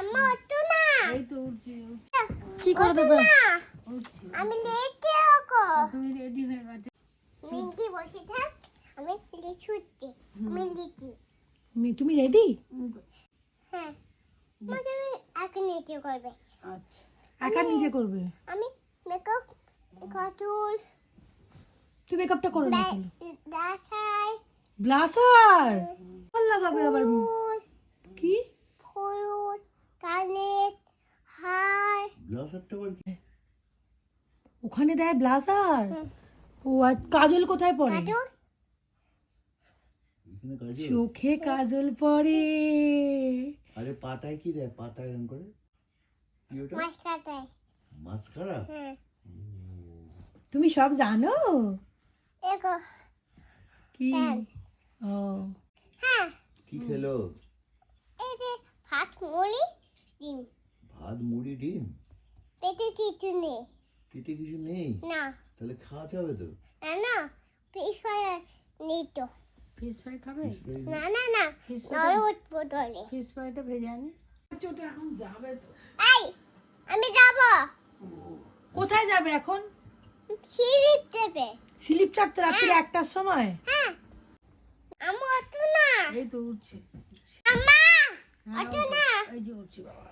আম্মা ওঠো না। এই তো উঠছি। কি করে দেবে? উঠছি। আমি লেটে ওকো। তুমি রেডি হয়ে গেছো? মিন্টি বসে থাক, আমি লিখুচ্ছি। আমি লিখি। তুমি রেডি? হ্যাঁ, মা তুমি আগে নিচে করবে। আচ্ছা। একা নিজে করবে? আমি মেকআপ কাজল কি মেকআপটা করো না কেন? দাসাই ব্লাসার ভাল লাগাবে আবার। ফুল কি ফুল কানে হার ব্লাসারটা আবার কি? ওখানে দেয় ব্লাসার? ও আর কাজল কোথায় পড়ে? কাজল এখানে কাজল? চোখে কাজল পড়ে। আরে পাতায় কি দেয়? পাতায় এরকম করে কি ওটা? মাস্কারায়। মাস্কারা? হ্যাঁ, তুমি সব জানো? দেখো। কি? হ্যাঁ। ও হ্যাঁ, কি খেলো? এই যে ভাত মুড়ি ডিম, ভাত মুড়ি ডিম? পেটে কিছু নেই। পেটে কিছু নেই? না তাহলে খাওয়াতে হবে তো। না না, ফিশ ফ্রাই নেই তো। ফিশ ফ্রাই খাবে? Fish fry না না না, ফিশ নরম বোতলে। ফিশ ফ্রাইটা ভেজে আনি। আচ্ছা তো এখন যাবে তো। এই আমি যাব। কোথায় যাবে এখন? সিঁড়ির চেপে। স্লিপ চাপতে রাত্রি 1টার সময়? হ্যাঁ, আমি ওঠো না। এই তো উঠছি। আম্মা হ্যাঁ, ওঠো না। এই যে উঠছি বাবা।